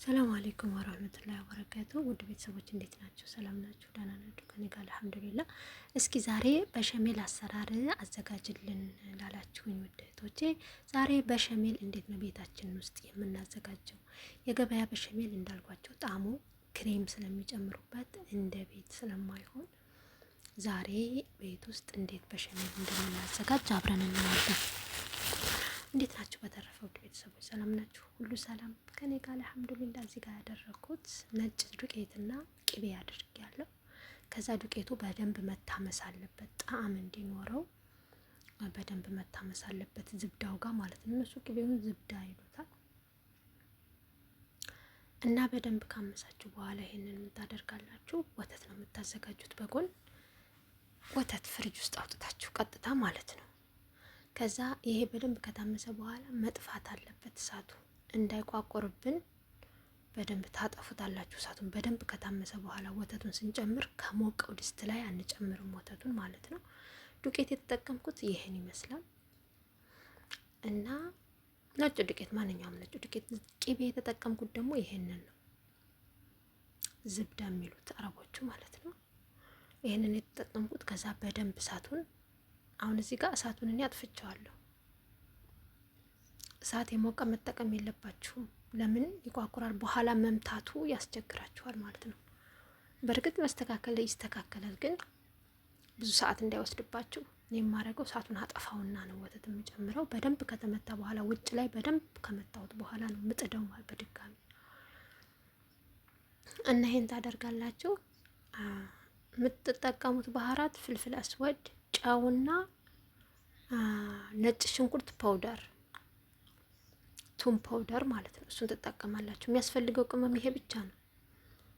ሰላም አለይኩም ወራህመቱላሂ ወበረካቱ። ውድ ቤተሰቦች እንዴት ናችሁ? ሰላም ናችሁ? ደህና ናችሁ? ከኔ ጋር አልሐምዱሊላህ። እስኪ ዛሬ በሸሜል አሰራር አዘጋጅልን ላላችሁኝ ውድ እህቶቼ፣ ዛሬ በሸሜል እንዴት ነው ቤታችን ውስጥ የምናዘጋጀው? የገበያ በሸሜል እንዳልኳቸው ጣዕሙ ክሬም ስለሚጨምሩበት እንደ ቤት ስለማይሆን ዛሬ ቤት ውስጥ እንዴት በሸሜል እንደምናዘጋጅ አብረን እናያለን። እንዴት ናችሁ? በተረፈ ውድ ቤተሰቦች ሰላም ናችሁ? ሁሉ ሰላም ከኔ ጋር አልሐምዱሊላህ። እዚህ ጋር ያደረኩት ነጭ ዱቄትና ቅቤ አድርጌያለሁ። ከዛ ዱቄቱ በደንብ መታመስ አለበት፣ ጣዕም እንዲኖረው በደንብ መታመስ አለበት ዝብዳው ጋር ማለት ነው። እነሱ ቅቤውን ዝብዳ ይሉታል። እና በደንብ ካመሳችሁ በኋላ ይሄንን ምን ታደርጋላችሁ? ወተት ነው የምታዘጋጁት። በጎን ወተት ፍሪጅ ውስጥ አውጥታችሁ ቀጥታ ማለት ነው። ከዛ ይሄ በደንብ ከታመሰ በኋላ መጥፋት አለበት እሳቱ እንዳይቋቆርብን በደንብ ታጠፉታላችሁ። እሳቱን በደንብ ከታመሰ በኋላ ወተቱን ስንጨምር ከሞቀው ድስት ላይ አንጨምርም፣ ወተቱን ማለት ነው። ዱቄት የተጠቀምኩት ይሄን ይመስላል እና ነጭ ዱቄት፣ ማንኛውም ነጭ ዱቄት። ቅቤ የተጠቀምኩት ደግሞ ይሄንን ነው፣ ዝብዳ የሚሉት አረቦቹ ማለት ነው። ይሄንን የተጠቀምኩት። ከዛ በደንብ እሳቱን አሁን እዚህ ጋር እሳቱን እኔ አጥፍቼዋለሁ። እሳት የሞቀ መጠቀም የለባችሁም። ለምን ይቋቁራል፣ በኋላ መምታቱ ያስቸግራችኋል ማለት ነው። በእርግጥ መስተካከል ይስተካከላል፣ ግን ብዙ ሰዓት እንዳይወስድባችሁ እኔ የማደርገው እሳቱን አጠፋውና ነው ወተት የምጨምረው። በደንብ ከተመታ በኋላ ውጭ ላይ በደንብ ከመታወት በኋላ ነው ምጥደው ማለት በድጋሚ እና ይሄን ታደርጋላችሁ። የምትጠቀሙት ባህራት ፍልፍል አስወድ፣ ጨውና ነጭ ሽንኩርት ፓውደር፣ ቱም ፓውደር ማለት ነው። እሱን ትጠቀማላችሁ። የሚያስፈልገው ቅመም ይሄ ብቻ ነው።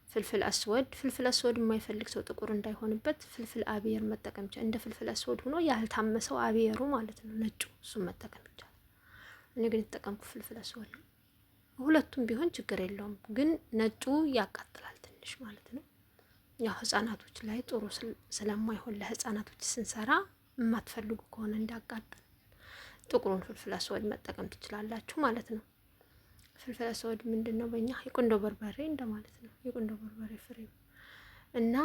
ፍልፍል አስወድ፣ ፍልፍል አስወድ የማይፈልግ ሰው ጥቁር እንዳይሆንበት ፍልፍል አብየር መጠቀም ይቻላል። እንደ ፍልፍል አስወድ ሆኖ ያልታመሰው አብየሩ ማለት ነው፣ ነጩ፣ እሱን መጠቀም ይቻላል። እኔ ግን የተጠቀምኩ ፍልፍል አስወድ ነው። ሁለቱም ቢሆን ችግር የለውም፣ ግን ነጩ ያቃጥላል ትንሽ ማለት ነው። ያው ህጻናቶች ላይ ጥሩ ስለማይሆን ለህጻናቶች ስንሰራ የማትፈልጉ ከሆነ እንዳቃጥል ጥቁሩን ፍልፍል አስወድ መጠቀም ትችላላችሁ ማለት ነው። ፍልፍል አስወድ ምንድነው? በእኛ የቁንዶ በርበሬ እንደማለት ነው። የቁንዶ በርበሬ ፍሬው እና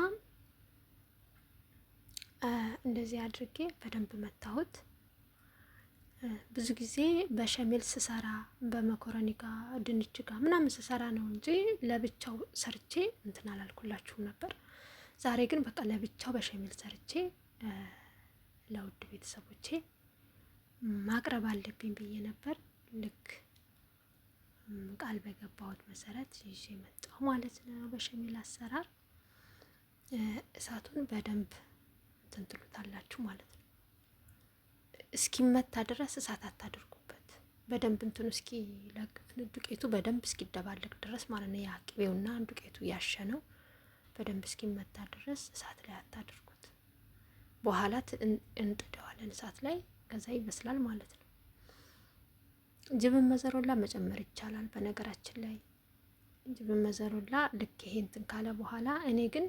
እንደዚህ አድርጌ በደንብ መታሁት። ብዙ ጊዜ በሸሜል ስሰራ በመኮረኒ ጋር ድንች ጋር ምናምን ስሰራ ነው እንጂ ለብቻው ሰርቼ እንትን አላልኩላችሁም ነበር። ዛሬ ግን በቃ ለብቻው በሸሜል ሰርቼ ለውድ ቤተሰቦቼ ማቅረብ አለብኝ ብዬ ነበር። ልክ ቃል በገባሁት መሰረት ይዤ መጣሁ ማለት ነው። በሸሜል አሰራር እሳቱን በደንብ እንትን ትሉታላችሁ ማለት ነው። እስኪመታ ድረስ እሳት አታድርጉበት። በደንብ እንትኑ እስኪ ዱቄቱ በደንብ እስኪደባለቅ ድረስ ማለት ነው። ያ ቅቤውና ዱቄቱ ያሸነው በደንብ እስኪመታ ድረስ እሳት ላይ አታድርጉት። በኋላ እንጥደዋለን እሳት ላይ፣ ከዛ ይበስላል ማለት ነው። ጅብን መዘሮላ መጨመር ይቻላል። በነገራችን ላይ ጅብን መዘሮላ ልክ ይሄ እንትን ካለ በኋላ እኔ ግን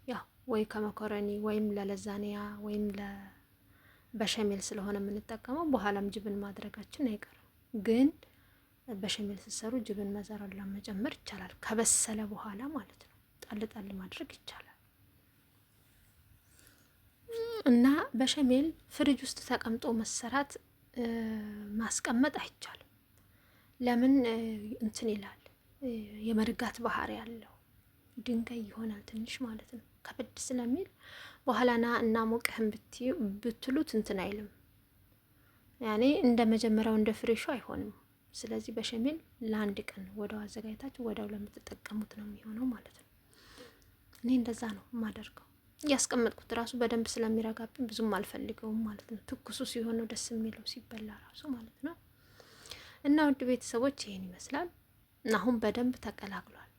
ያው ወይ ከመኮረኒ ወይም ለለዛኒያ ወይም በሸሜል ስለሆነ የምንጠቀመው በኋላም ጅብን ማድረጋችን አይቀርም። ግን በሸሜል ስትሰሩ ጅብን መዘሮላ መጨመር ይቻላል፣ ከበሰለ በኋላ ማለት ነው። ጣል ጣል ማድረግ ይቻላል። እና በሸሜል ፍሪጅ ውስጥ ተቀምጦ መሰራት ማስቀመጥ አይቻልም። ለምን እንትን ይላል፣ የመርጋት ባህሪ ያለው ድንጋይ ይሆናል ትንሽ ማለት ነው። ከበድ ስለሚል በኋላ ና እና ሞቅህን ብትሉት እንትን አይልም። ያኔ እንደ መጀመሪያው እንደ ፍሬሹ አይሆንም። ስለዚህ በሸሜል ለአንድ ቀን ወደው አዘጋጅታችሁ ወደው ለምትጠቀሙት ነው የሚሆነው ማለት ነው። እኔ እንደዛ ነው የማደርገው። እያስቀመጥኩት ራሱ በደንብ ስለሚረጋብኝ ብዙም አልፈልገውም ማለት ነው። ትኩሱ ሲሆን ነው ደስ የሚለው ሲበላ ራሱ ማለት ነው። እና ውድ ቤተሰቦች ይሄን ይመስላል። አሁን በደንብ ተቀላቅሏል።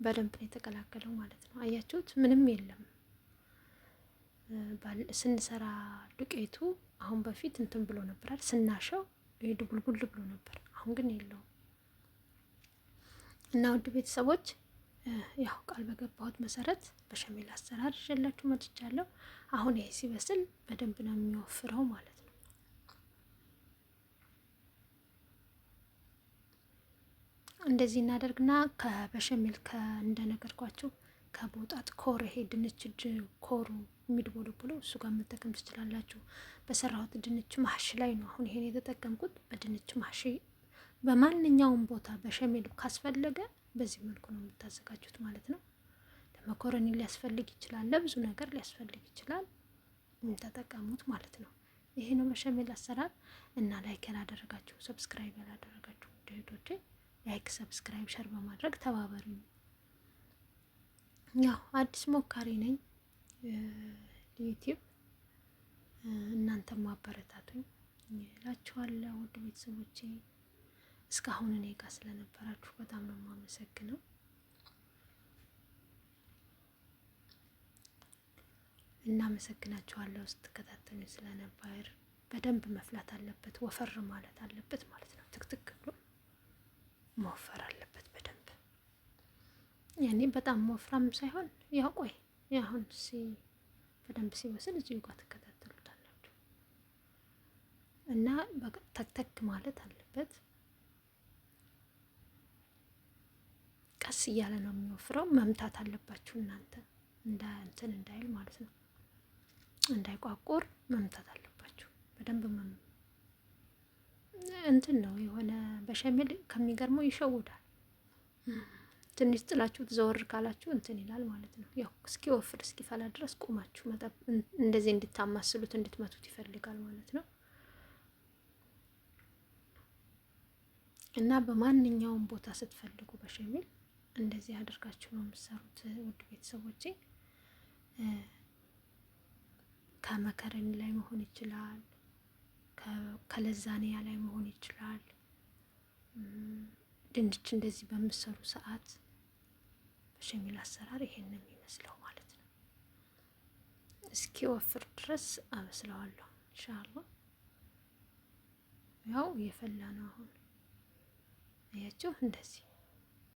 በደንብ ነው የተቀላቀለው ማለት ነው። አያችሁት? ምንም የለም። ስንሰራ ዱቄቱ አሁን በፊት እንትን ብሎ ነበራል፣ ስናሸው ድቡልቡል ብሎ ነበር። አሁን ግን የለውም። እና ውድ ቤተሰቦች ያው ቃል በገባሁት መሰረት በሸሜል አሰራር ይዤላችሁ መጥቻለሁ። አሁን ይሄ ሲበስል በደንብ ነው የሚወፍረው ማለት ነው። እንደዚህ እናደርግና በሸሜል እንደነገርኳቸው ከቦጣት ኮር ይሄ ድንች ኮሩ የሚድቦለቦለው እሱ ጋር መጠቀም ትችላላችሁ። በሰራሁት ድንች ማሽ ላይ ነው አሁን ይሄን የተጠቀምኩት። በድንች ማሽ በማንኛውም ቦታ በሸሜል ካስፈለገ በዚህ መልኩ ነው የምታዘጋጁት ማለት ነው። ለመኮረኒ ሊያስፈልግ ይችላል፣ ለብዙ ነገር ሊያስፈልግ ይችላል። ተጠቀሙት ማለት ነው። ይሄ ነው በሸሜል አሰራር እና ላይክ ያላደረጋችሁ ሰብስክራይብ ያላደረጋችሁ እህቶቼ ላይክ፣ ሰብስክራይብ፣ ሸር በማድረግ ተባበሩ። ያው አዲስ ሞካሪ ነኝ ዩቲዩብ፣ እናንተም ማበረታቱኝ እላችኋለሁ ውድ ቤተሰቦቼ። እስካሁን እኔ ጋር ስለነበራችሁ በጣም ነው የማመሰግነው። እናመሰግናችኋለሁ ስትከታተሉ ስለነበር። በደንብ መፍላት አለበት፣ ወፈር ማለት አለበት ማለት ነው። ትክትክ ብሎ መወፈር አለበት በደንብ። ያኔ በጣም ወፍራም ሳይሆን ያው ቆይ አሁን በደንብ ሲበስል እዚሁ ጋር ትከታተሉታላችሁ እና ተክተክ ማለት አለበት። ቀስ እያለ ነው የሚወፍረው። መምታት አለባችሁ እናንተ እንትን እንዳይል ማለት ነው። እንዳይቋቁር መምታት አለባችሁ በደንብ እንትን ነው የሆነ በሸሜል ከሚገርመው ይሸውዳል። ትንሽ ጥላችሁት ዘወር ካላችሁ እንትን ይላል ማለት ነው። ያው እስኪወፍር እስኪፈላ ድረስ ቆማችሁ እንደዚህ እንድታማስሉት እንድትመቱት ይፈልጋል ማለት ነው። እና በማንኛውም ቦታ ስትፈልጉ በሸሜል እንደዚህ አድርጋችሁ ነው የምትሰሩት ውድ ቤተሰቦቼ። ከመከረኒ ላይ መሆን ይችላል፣ ከለዛኒያ ላይ መሆን ይችላል። ድንች እንደዚህ በምሰሩ ሰዓት በሸሜል አሰራር ይሄን ነው የሚመስለው ማለት ነው። እስኪ ወፍር ድረስ አበስለዋለሁ ኢንሻአላህ። ያው እየፈላ ነው አሁን አያችሁ እንደዚህ